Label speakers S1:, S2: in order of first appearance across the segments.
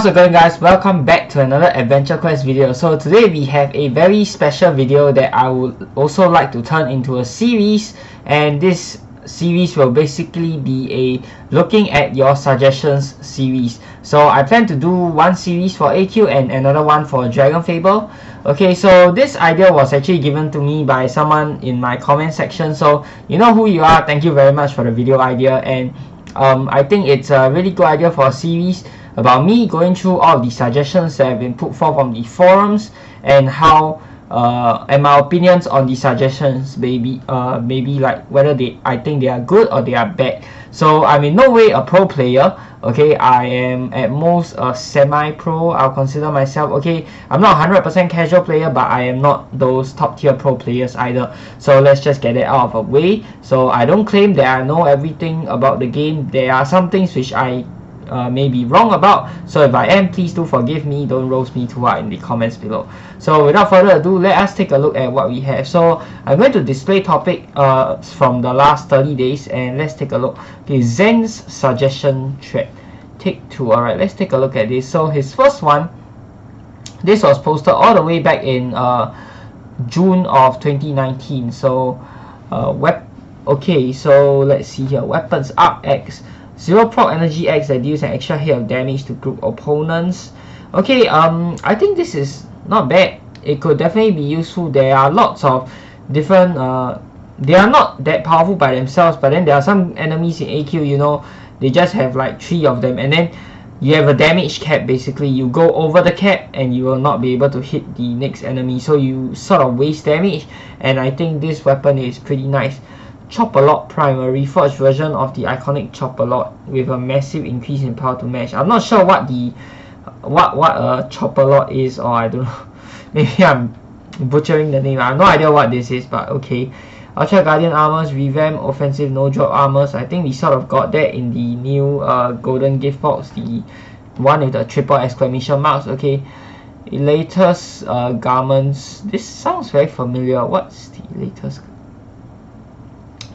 S1: How's it going, guys? Welcome back to another Adventure Quest video. So today we have a very special video that I would also like to turn into a series, and this series will basically be a looking at your suggestions series. So I plan to do one series for AQ and another one for Dragon Fable. Okay, so this idea was actually given to me by someone in my comment section, so you know who you are. Thank you very much for the video idea, and I think it's a really good idea for a series about me going through all the suggestions that have been put forth from the forums and how and my opinions on the suggestions, maybe like whether I think they are good or they are bad. So I'm in no way a pro player. Okay, I am at most a semi-pro. I'll consider myself. Okay, I'm not 100% casual player, but I am not those top tier pro players either. So let's just get it out of the way. So I don't claim that I know everything about the game. There are some things which I may be wrong about, so if I am, please do forgive me. Don't roast me too hard in the comments below. So without further ado, let us take a look at what we have. So I'm going to display topic from the last 30 days, and let's take a look. Okay, Zen's suggestion thread, take 2. Alright, let's take a look at this. So his first one, this was posted all the way back in June of 2019. So okay, so let's see here. Weapons up X, 0 proc energy X that deals an extra hit of damage to group opponents. Okay, I think this is not bad. It could definitely be useful. There are lots of different they are not that powerful by themselves, but then there are some enemies in AQ, you know, they just have like 3 of them, and then you have a damage cap. Basically you go over the cap and you will not be able to hit the next enemy, so you sort of waste damage, and I think this weapon is pretty nice. Chop-a-lot Prime, a reforged version of the iconic Chop-a-lot with a massive increase in power to match. I'm not sure what a Chop-a-lot is, or I don't know. Maybe I'm butchering the name. I have no idea what this is, but okay. Ultra Guardian armors, revamp offensive no drop armors. I think we sort of got that in the new golden gift box, the one with the triple exclamation marks. Okay, latest garments. This sounds very familiar. What's the latest?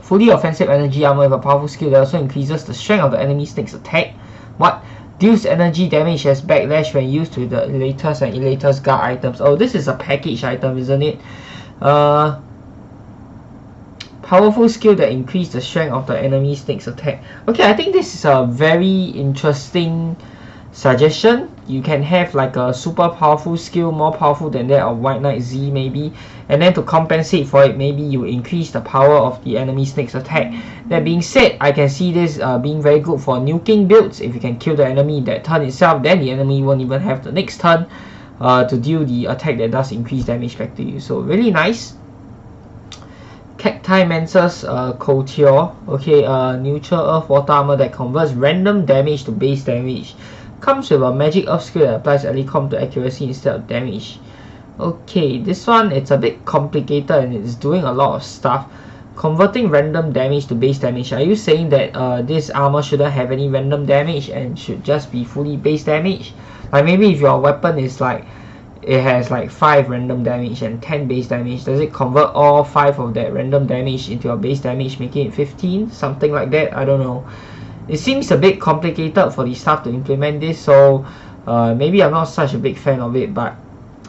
S1: Fully offensive energy armor with a powerful skill that also increases the strength of the enemy snake's attack. What? Deals energy damage as backlash when used with the latest and latest guard items. Oh, this is a package item, isn't it? Powerful skill that increases the strength of the enemy snake's attack. Okay, I think this is a very interesting suggestion. You can have like a super powerful skill, more powerful than that of White Knight Z maybe, and then to compensate for it, maybe you increase the power of the enemy snake's attack. That being said, I can see this being very good for nuking builds. If you can kill the enemy that turn itself, then the enemy won't even have the next turn to deal the attack that does increase damage back to you. So really nice. Cacti Mancer's Couture. Okay, neutral earth water armor that converts random damage to base damage. Comes with a magic earth skill that applies elecom to accuracy instead of damage. Okay, this one, it's a bit complicated and it's doing a lot of stuff. Converting random damage to base damage. Are you saying that this armor shouldn't have any random damage and should just be fully base damage? Like maybe if your weapon is like, it has like 5 random damage and 10 base damage, does it convert all 5 of that random damage into your base damage, making it 15? Something like that, I don't know. It seems a bit complicated for the staff to implement this, so maybe I'm not such a big fan of it, but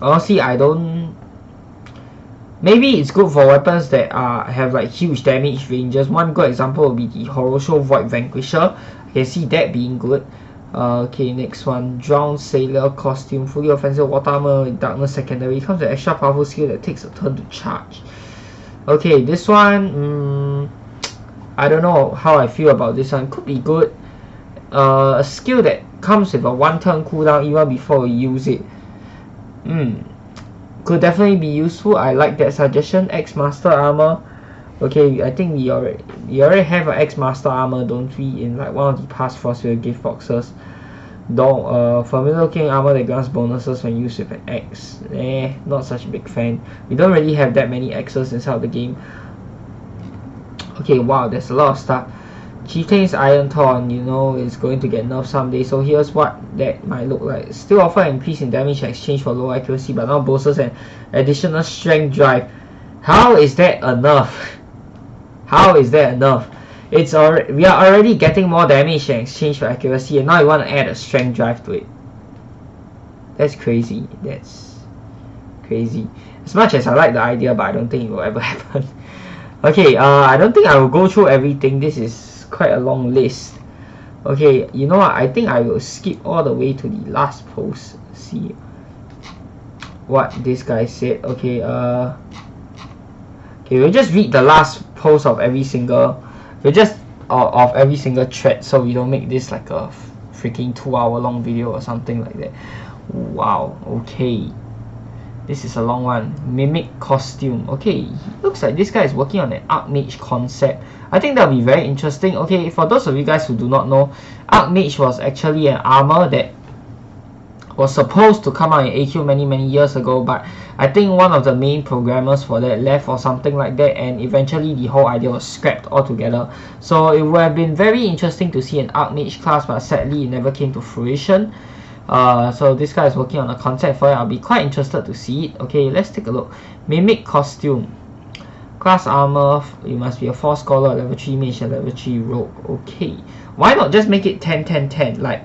S1: honestly I don't. Maybe it's good for weapons that have like huge damage ranges. One good example would be the Horosho Void Vanquisher. I can see that being good. Okay, next one, Drowned Sailor costume, fully offensive water armor with darkness secondary. Comes with extra powerful skill that takes a turn to charge. Okay, this one, I don't know how I feel about this one. Could be good. A skill that comes with a 1-turn cooldown even before you use it. Could definitely be useful. I like that suggestion. X Master armor. Okay, I think we already have an X Master armor, don't we? In like one of the past Force Field gift boxes. Familiar looking armor that grants bonuses when used with an X. Not such a big fan. We don't really have that many X's inside the game. Okay, wow, there's a lot of stuff. Chieftain's Iron Thorn, you know, is going to get nerfed someday, so here's what that might look like. Still offer an increase in damage in exchange for low accuracy, but now boasts an additional strength drive. How is that enough? How is that enough? We are already getting more damage in exchange for accuracy, and now you want to add a strength drive to it. That's crazy. That's crazy. As much as I like the idea, but I don't think it will ever happen. Okay, I don't think I will go through everything. This is quite a long list. Okay, you know what? I think I will skip all the way to the last post. See what this guy said. Okay, okay, we'll just read the last post of every single. We'll just of every single thread, so we don't make this like a freaking 2-hour long video or something like that. Wow. Okay. This is a long one. Mimic costume. Okay, looks like this guy is working on an Archmage concept. I think that'll be very interesting. Okay, for those of you guys who do not know, Archmage was actually an armor that was supposed to come out in AQ many years ago, but I think one of the main programmers for that left or something like that, and eventually the whole idea was scrapped altogether. So it would have been very interesting to see an Archmage class, but sadly it never came to fruition. So this guy is working on a concept for it. I'll be quite interested to see it. Okay, let's take a look. Mimic costume. Class armor, you must be a 4 scholar, level 3 mage, and level 3 rogue. Okay, why not just make it 10-10-10? Like,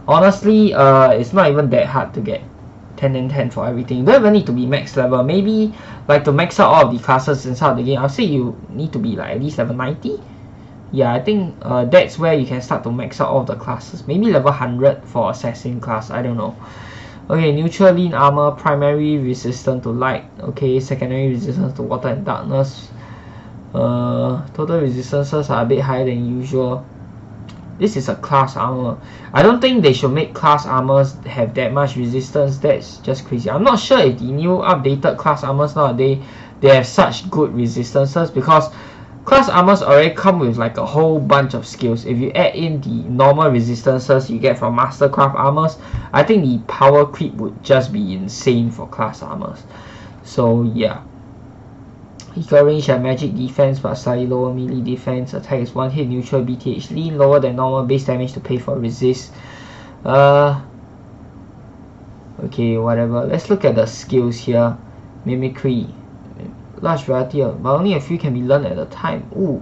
S1: honestly, it's not even that hard to get 10-10-10 for everything. You don't even need to be max level. Maybe like to max out all of the classes inside the game, I'll say you need to be like at least level 90. Yeah, I think that's where you can start to max out all the classes. Maybe level 100 for assassin class, I don't know. Okay, neutral lean armor, primary resistant to light. Okay, secondary resistance to water and darkness. Total resistances are a bit higher than usual. This is a class armor. I don't think they should make class armors have that much resistance. That's just crazy. I'm not sure if the new updated class armors nowadays they have such good resistances, because class armors already come with like a whole bunch of skills. If you add in the normal resistances you get from Mastercraft armors, I think the power creep would just be insane for class armors. So yeah. Equal range and magic defense but slightly lower melee defense. Attack is 1 hit, neutral, BTH lean, lower than normal base damage to pay for resist. Okay, whatever. Let's look at the skills here. Mimicry. Large variety of, but only a few can be learned at a time. Ooh.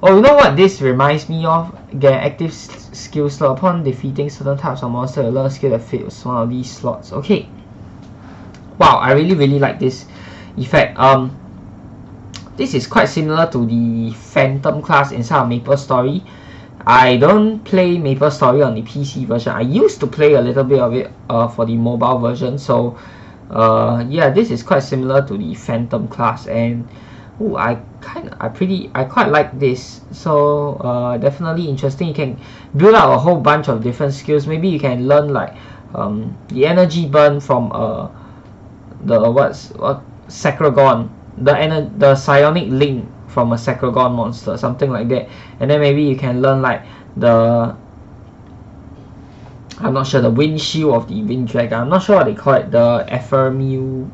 S1: Oh, you know what this reminds me of? Get an active skill slot. Upon defeating certain types of monster, you learn a skill that fits one of these slots. Okay. Wow, I really like this effect. This is quite similar to the Phantom class inside of MapleStory. I don't play MapleStory on the PC version. I used to play a little bit of it for the mobile version. So yeah, this is quite similar to the Phantom class, and ooh, I quite like this. So definitely interesting. You can build out a whole bunch of different skills. Maybe you can learn like the energy burn from the Sacragon, the psionic link from a Sacragon monster, something like that. And then maybe you can learn like the, I'm not sure, the windshield of the wind dragon. I'm not sure what they call it, the ephemeral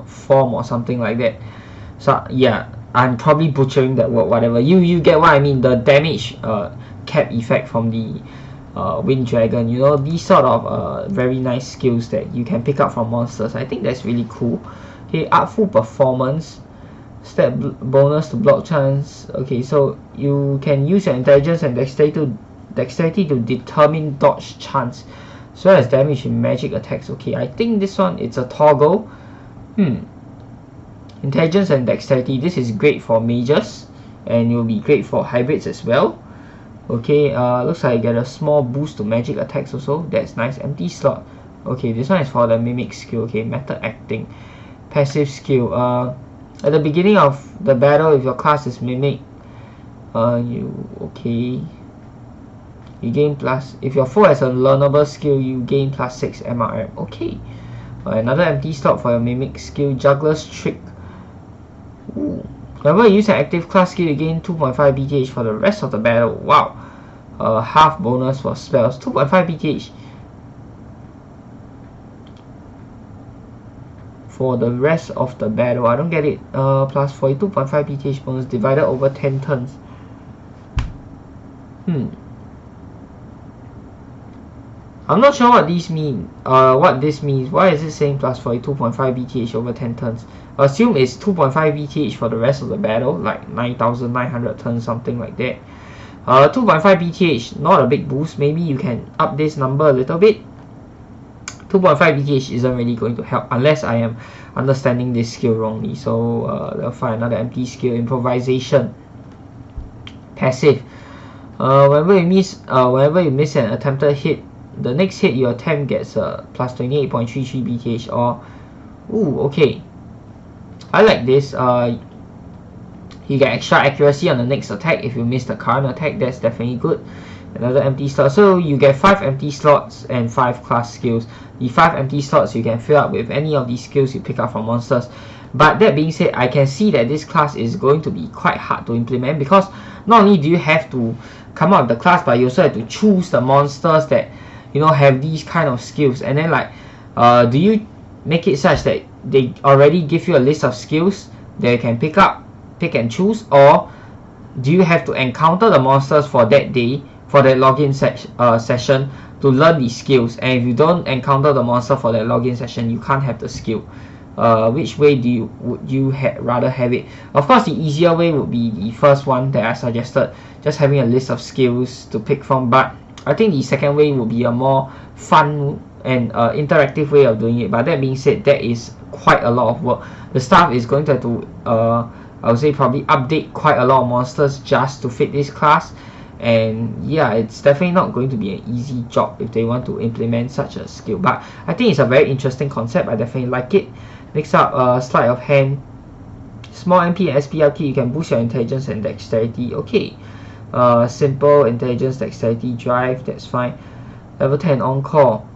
S1: form or something like that. So yeah, I'm probably butchering that word, whatever. You get what I mean, the damage cap effect from the wind dragon. You know, these sort of very nice skills that you can pick up from monsters. I think that's really cool. Okay, artful performance, stat bonus to block chance. Okay, so you can use your intelligence and dexterity to determine dodge chance, as well as damage in magic attacks. Okay, I think this one, it's a toggle. Intelligence and dexterity, this is great for mages, and it will be great for hybrids as well. Okay, looks like I get a small boost to magic attacks also. That's nice. Empty slot. Okay, this one is for the mimic skill. Okay, method acting. Passive skill. At the beginning of the battle, if your class is mimic, you gain plus, if your foe has a learnable skill, you gain plus 6 MRM. Okay. Another empty slot for your mimic skill, juggler's trick. Ooh. Whenever you use an active class skill, you gain 2.5 BTH for the rest of the battle. Wow. Half bonus for spells, 2.5 BTH for the rest of the battle. I don't get it. Plus 42.5 BTH bonus divided over 10 turns. I'm not sure what these mean. What this means. Why is it saying plus 42.5 BTH over 10 turns? Assume it's 2.5 BTH for the rest of the battle, like 9,900 turns, something like that. 2.5 BTH, not a big boost. Maybe you can up this number a little bit 2.5 BTH isn't really going to help unless I am understanding this skill wrongly. So they'll find another empty skill, improvisation, passive. Whenever you miss an attempted hit, the next hit you attempt gets a plus 28.33 BTH. Or, ooh, okay, I like this. You get extra accuracy on the next attack if you miss the current attack. That's definitely good. Another empty slot, so you get 5 empty slots and 5 class skills. The 5 empty slots you can fill up with any of these skills you pick up from monsters. But that being said, I can see that this class is going to be quite hard to implement, because not only do you have to come up with the class, but you also have to choose the monsters that, you know, have these kind of skills. And then, like, do you make it such that they already give you a list of skills that you can pick and choose, or do you have to encounter the monsters for that day, for that login session, to learn these skills? And if you don't encounter the monster for that login session, you can't have the skill. Which way would you rather have it? Of course, the easier way would be the first one that I suggested, just having a list of skills to pick from. But I think the second way would be a more fun and interactive way of doing it. But that being said, that is quite a lot of work. The staff is going to have to I would say probably update quite a lot of monsters just to fit this class. And yeah, it's definitely not going to be an easy job if they want to implement such a skill. But I think it's a very interesting concept. I definitely like it. Next up, sleight of hand. Small MP and SPLT, you can boost your intelligence and dexterity. Okay. Simple intelligence, dexterity, drive, that's fine. Level 10 on call.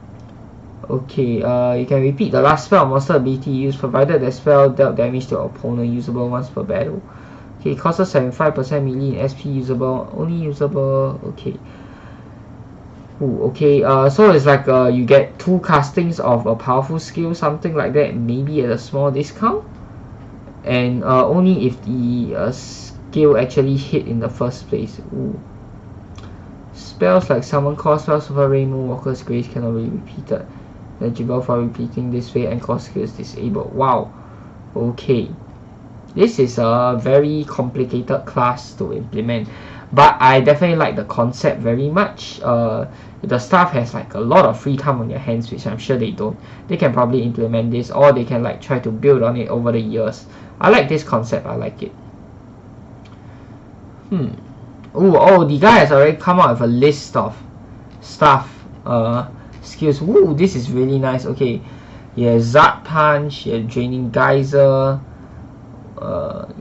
S1: Okay, you can repeat the last spell or monster ability used, provided the spell dealt damage to your opponent, usable once per battle. Okay, costs 75% melee in SP, usable, only usable, okay. Ooh, okay, so it's like you get 2 castings of a powerful skill, something like that, maybe at a small discount. And only if the skill actually hit in the first place. Ooh. Spells like Summon Call, Spell, Super Ray, Moonwalker's Grace cannot be repeated. Eligible for repeating this way, and call skills disabled. Wow. Okay. This is a very complicated class to implement, but I definitely like the concept very much. The staff has like a lot of free time on their hands, which I'm sure they don't. They can probably implement this, or they can like try to build on it over the years. I like this concept. I like it. Oh, the guy has already come out with a list of staff skills. Ooh, this is really nice. Okay, yeah, Zard Punch, yeah, Draining Geyser,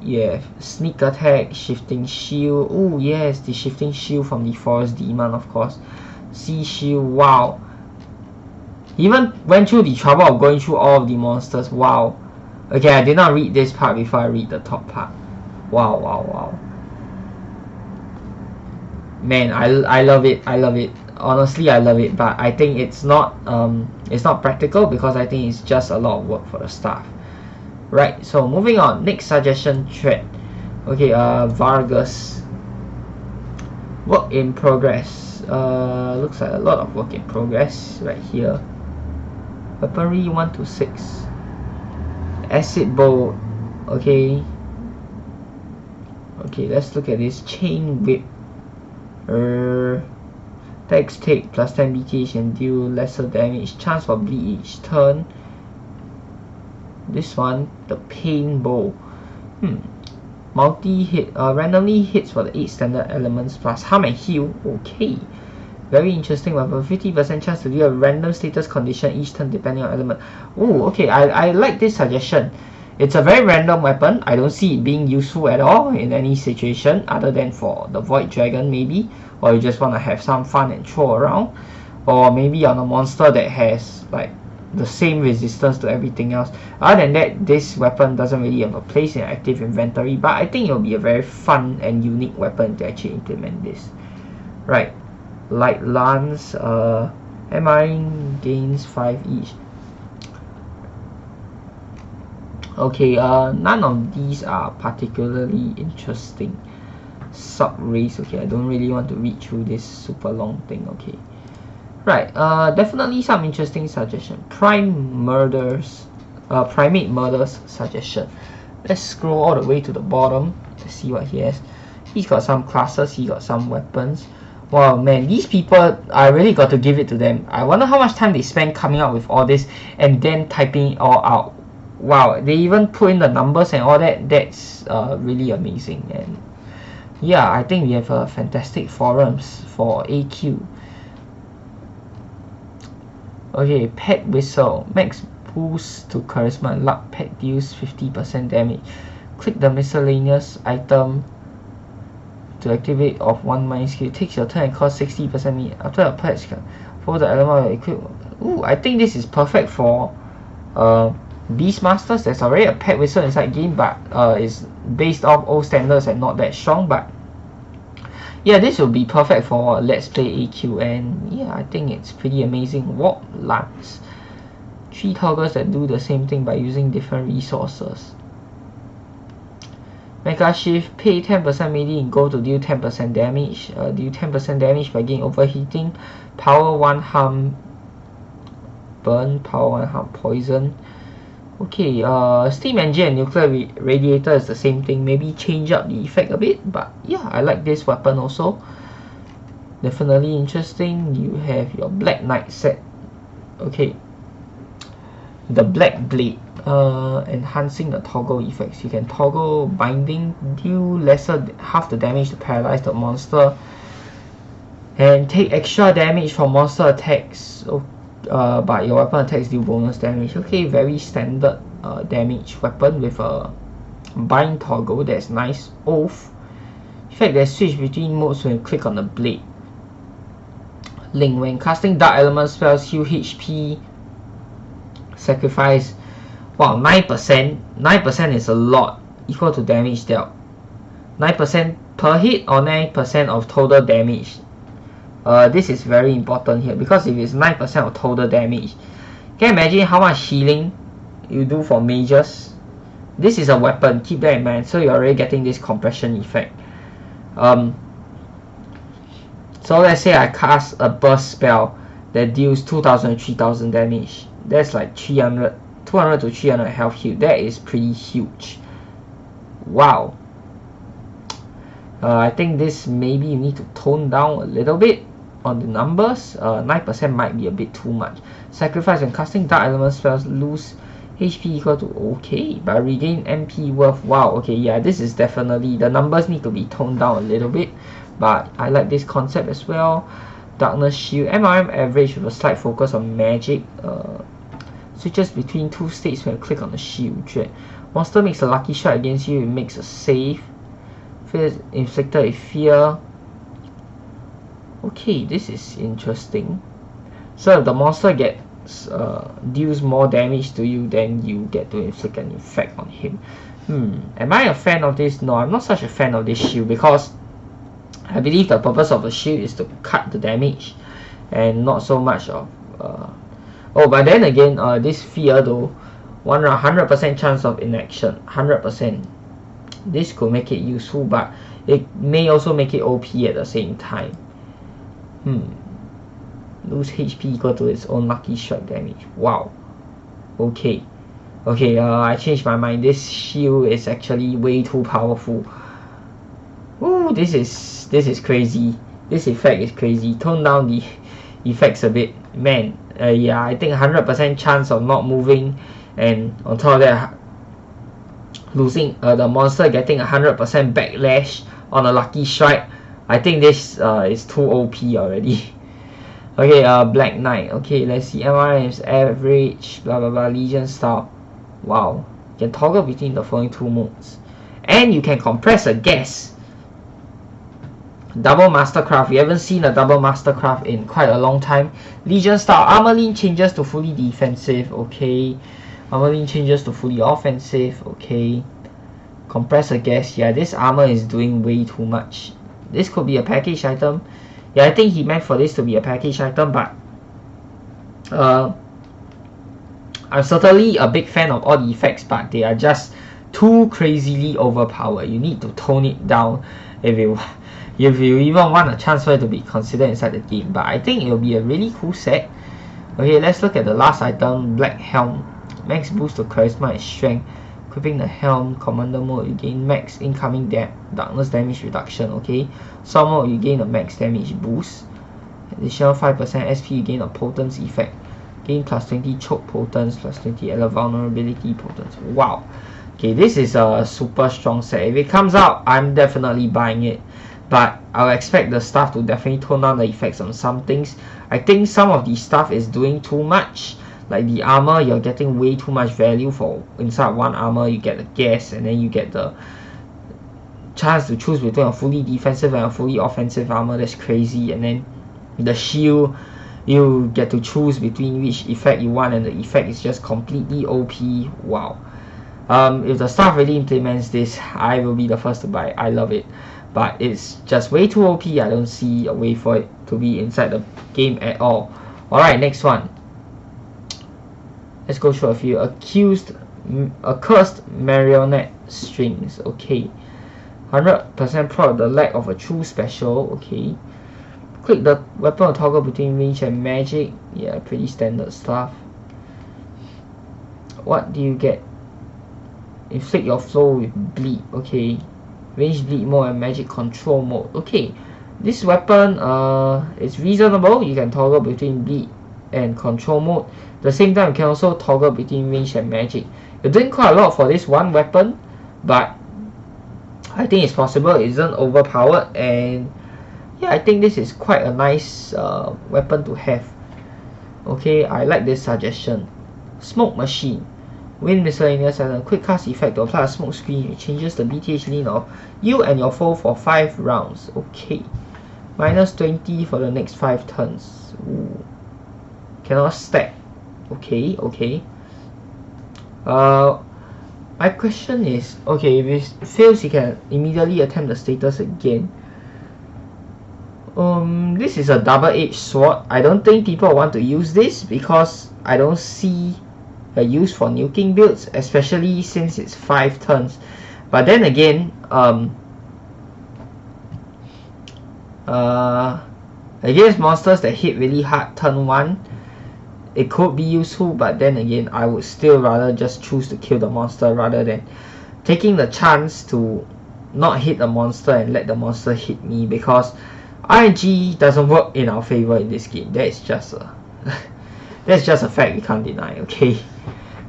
S1: yeah, Sneak Attack, Shifting Shield. Ooh, yes, the Shifting Shield from the Forest Demon, of course. Sea Shield. Wow, he even went through the trouble of going through all of the monsters. Wow. Okay, I did not read this part before I read the top part. Wow, wow, wow. Man, I love it. I love it. Honestly, I love it, but I think it's not practical, because I think it's just a lot of work for the staff. Right, so moving on, next suggestion thread. Okay, Vargas, work in progress. Looks like a lot of work in progress right here. Weaponry 1 to 6. Acid bolt. Okay, let's look at this. Chain whip. Attacks take plus 10 BTH and deal lesser damage. Chance for bleed each turn. This one, the pain bow. Multi-hit, randomly hits for the 8 standard elements plus harm and heal. Okay, very interesting weapon. 50% chance to deal a random status condition each turn depending on element. Oh, okay, I like this suggestion. It's a very random weapon. I don't see it being useful at all in any situation other than for the Void Dragon maybe, or you just want to have some fun and throw around, or maybe on a monster that has like the same resistance to everything else. Other than that, this weapon doesn't really have a place in active inventory, but I think it'll be a very fun and unique weapon to actually implement this. Right, Light Lance, MR gains 5 each. Okay, none of these are particularly interesting. Sub-race, okay, I don't really want to read through this super long thing. Okay, right, definitely some interesting suggestion. Primate murders suggestion. Let's scroll all the way to the bottom to see what he has. He's got some classes, he got some weapons. Wow, man, these people, I really got to give it to them. I wonder how much time they spend coming up with all this and then typing it all out. Wow, they even put in the numbers and all that. That's really amazing. And yeah, I think we have a fantastic forums for AQ. Okay, pet whistle, max boost to charisma and luck. Pet deals 50% damage. Click the miscellaneous item to activate of one mind skill. Takes your turn and costs 60% meat. After a pet can follow the element of equip. Ooh, I think this is perfect for Beastmasters. There's already a pet whistle inside game, but it's based off old standards and not that strong. But yeah, this will be perfect for Let's Play AQ, and yeah, I think it's pretty amazing. Warp Lance. 3 toggles that do the same thing by using different resources. Mega Shift, pay 10% melee in gold to deal 10% damage. Deal 10% damage by getting overheating. Power 1 harm burn, power 1 harm poison. Okay, steam engine and nuclear radiator is the same thing. Maybe change up the effect a bit, but yeah, I like this weapon also. Definitely interesting. You have your Black Knight set. Okay, the Black Blade, enhancing the toggle effects. You can toggle binding, deal half the damage to paralyze the monster, and take extra damage from monster attacks. But your weapon attacks deal bonus damage. Okay, very standard damage weapon with a bind toggle. That's nice. Oath. In fact, there's switch between modes when you click on the blade. Link, when casting dark element spells, heal HP. Sacrifice. Wow, 9%. 9% is a lot. Equal to damage dealt. 9% per hit or 9% of total damage. This is very important here, because if it's 9% of total damage, can you imagine how much healing you do for mages? This is a weapon, keep that in mind. So you're already getting this compression effect. So let's say I cast a burst spell that deals 2000 to 3000 damage. That's like 200 to 300 health heal. That is pretty huge. Wow. I think this maybe you need to tone down a little bit on the numbers. 9% might be a bit too much. Sacrifice and casting dark element spells lose HP equal to okay, but regain MP worth. Wow, okay, yeah, this is definitely, the numbers need to be toned down a little bit, but I like this concept as well. Darkness shield, MRM average with a slight focus on magic. Switches between 2 states when you click on the shield. Monster makes a lucky shot against you, it makes a save. Fear inflicted with fear. Okay, this is interesting. So if the monster gets deals more damage to you, then you get to inflict an effect on him. Am I a fan of this? No, I'm not such a fan of this shield, because I believe the purpose of the shield is to cut the damage and not so much of oh, but then again, this fear though, 100% chance of inaction, 100%. This could make it useful, but it may also make it OP at the same time. Lose HP equal to its own lucky strike damage. Wow. Okay. Okay, I changed my mind. This shield is actually way too powerful. Ooh, this is crazy. This effect is crazy. Tone down the effects a bit. Man, yeah, I think 100% chance of not moving, and on top of that, losing the monster getting 100% backlash on a lucky strike. I think this is too OP already. Okay, Black Knight. Okay, let's see. MRM's average, blah blah blah, Legion style. Wow, you can toggle between the following 2 modes, and you can compress a gas. Double Mastercraft. We haven't seen a double Mastercraft in quite a long time. Legion style. Armor lean changes to fully defensive. Okay. Armor lean changes to fully offensive. Okay. Compressor gas. Yeah, this armor is doing way too much. This could be a package item. Yeah, I think he meant for this to be a package item, but I'm certainly a big fan of all the effects, but they are just too crazily overpowered. You need to tone it down if you even want a chance for it to be considered inside the game. But I think it will be a really cool set. Okay, let's look at the last item, Black Helm. Max boost to charisma and strength. equipping the helm, commander mode, you gain max incoming darkness damage reduction, okay. Sword mode, you gain a max damage boost. Additional 5% SP, you gain a potence effect. Gain plus 20 choke potence, plus 20 alert vulnerability potence. Wow. Okay, this is a super strong set. If it comes out, I'm definitely buying it. But I'll expect the stuff to definitely tone down the effects on some things. I think some of the stuff is doing too much. Like the armor, you're getting way too much value for inside one armor. You get the gas, and then you get the chance to choose between a fully defensive and a fully offensive armor. That's crazy. And then the shield, you get to choose between which effect you want, and the effect is just completely OP. Wow. If the staff really implements this, I will be the first to buy. I love it, but it's just way too OP. I don't see a way for it to be inside the game at all. Alright, next one. Let's go through a few. Accursed marionette strings. Okay. 100% prod the lack of a true special. Okay. Click the weapon or toggle between range and magic. Yeah, pretty standard stuff. What do you get? Inflict your flow with bleed. Okay. Range bleed mode and magic control mode. Okay. This weapon is reasonable. You can toggle between bleed and control mode. At the same time, you can also toggle between range and magic. You're doing quite a lot for this one weapon, but I think it's possible. It isn't overpowered, and yeah, I think this is quite a nice weapon to have. Okay, I like this suggestion. Smoke machine. Wind miscellaneous and a quick cast effect to apply a smoke screen. It changes the BTH lean of you and your foe for 5 rounds. Okay. Minus 20 for the next 5 turns. Ooh. Cannot stack. Okay, okay. My question is, okay, if it fails, you can immediately attempt the status again. This is a double-edged sword. I don't think people want to use this because I don't see a use for nuking builds, especially since it's 5 turns. But then again, against monsters that hit really hard turn 1, it could be useful, but then again, I would still rather just choose to kill the monster rather than taking the chance to not hit the monster and let the monster hit me, because RNG doesn't work in our favor in this game. That is just a that's just a fact we can't deny, okay?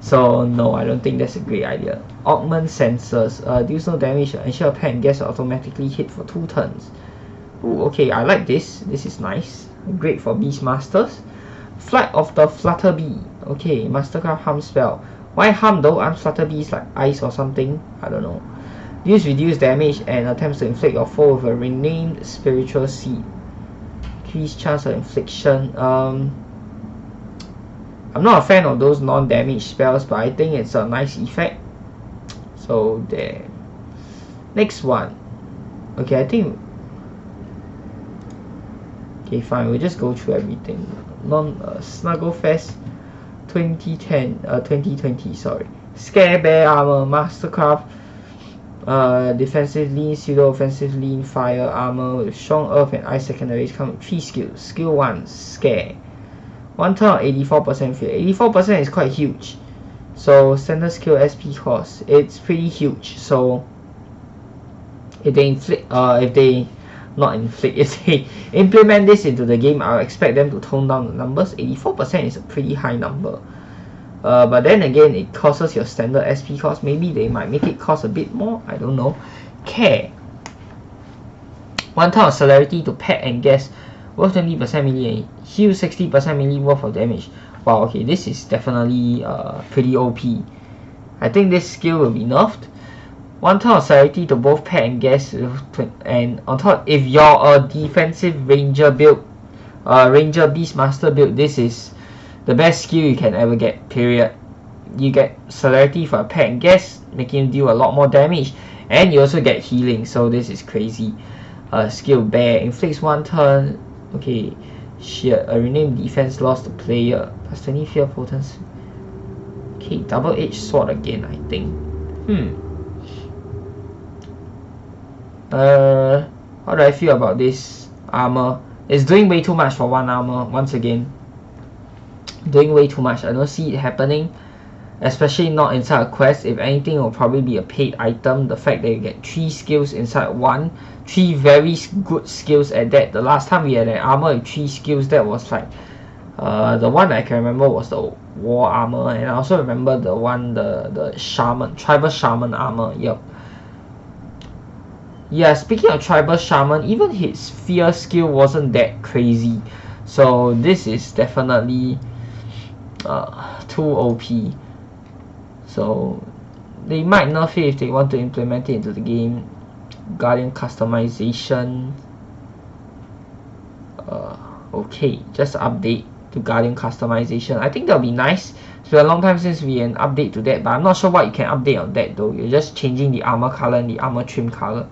S1: So no, I don't think that's a great idea. Augment sensors. Deals no damage. Ensure a pet and guest automatically hit for 2 turns. Ooh, okay, I like this. This is nice. Great for Beastmasters. Flight of the Flutterbee. Okay, Mastercraft harm spell. Why harm though? Aren't Flutterbees like ice or something? I don't know. Use reduced damage and attempts to inflict your foe with a renamed spiritual seed. Increase chance of infliction. I'm not a fan of those non-damage spells, but I think it's a nice effect. So there. Next one. Okay, I think. Okay, fine. We'll just go through everything. Snugglefest 2020. Sorry. Scare Bear armor, Mastercraft. Defensive lean, pseudo offensive lean, fire armor with strong earth and ice secondaries come with 3 skills. Skill 1, Scare. 1 turn 84% fear. 84% is quite huge. So standard skill SP cost, it's pretty huge. So if they implement this into the game, I'll expect them to tone down the numbers. 84% is a pretty high number. But then again, it costs your standard SP cost. Maybe they might make it cost a bit more. I don't know. Care. 1 turn of celerity to pet and guess. Worth 20% melee. Heal 60% melee worth of damage. Wow, okay, this is definitely pretty OP. I think this skill will be nerfed. 1 turn of celerity to both pet and guess. And on top, if you're a defensive ranger build, ranger beastmaster build, this is the best skill you can ever get, period. You get celerity for a pet and guess, making you deal a lot more damage, and you also get healing, so this is crazy. Skill Bear inflicts 1 turn. Okay, sheer a renamed defense loss to player plus 20 fear potency. Okay, double-edged sword again, I think. How do I feel about this armor? It's doing way too much for 1 armor. Once again, doing way too much. I don't see it happening. especially not inside a quest. If anything, it will probably be a paid item. The fact that you get 3 skills inside one, 3 very good skills at that. The last time we had an armor with 3 skills, that was like the one I can remember was the war armor, and I also remember the one, the shaman, tribal shaman armor. Yep. Yeah, speaking of tribal shaman, even his fear skill wasn't that crazy, so this is definitely too OP. So they might nerf it if they want to implement it into the game. Guardian customization. Okay, just update to Guardian customization. I think that'll be nice. It's been a long time since we an update to that, but I'm not sure what you can update on that though. You're just changing the armor color and the armor trim color.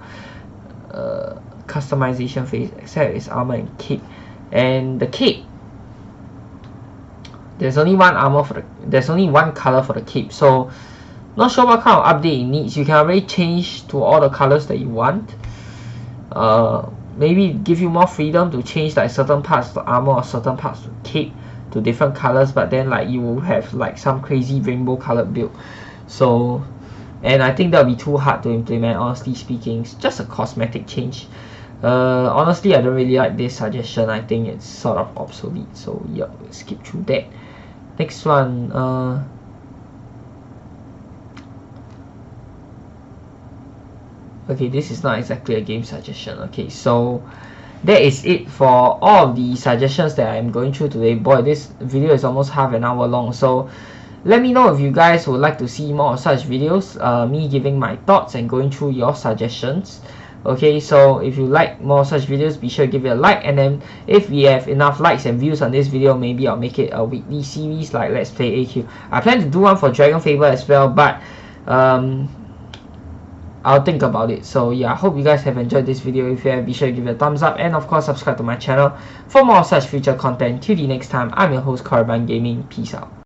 S1: Customization phase, except it's armor and cape. And the cape, there's only one color for the cape, so not sure what kind of update it needs. You can already change to all the colors that you want. Maybe give you more freedom to change like certain parts of the armor or certain parts of the cape to different colors, but then like you will have like some crazy rainbow colored build. So, and I think that'll be too hard to implement, honestly speaking. It's just a cosmetic change. Honestly, I don't really like this suggestion. I think it's sort of obsolete, so yeah, we'll skip through that. Next one, okay, this is not exactly a game suggestion. Okay, so that is it for all of the suggestions that I'm going through today. Boy, this video is almost half an hour long, so let me know if you guys would like to see more of such videos, me giving my thoughts and going through your suggestions. Okay, so if you like more such videos, be sure to give it a like, and then if we have enough likes and views on this video, maybe I'll make it a weekly series like Let's Play AQ. I plan to do one for Dragon Fable as well, but I'll think about it. So yeah, I hope you guys have enjoyed this video. If you have, be sure to give it a thumbs up, and of course subscribe to my channel for more such future content. Till the next time, I'm your host Korriban Gaming. Peace out.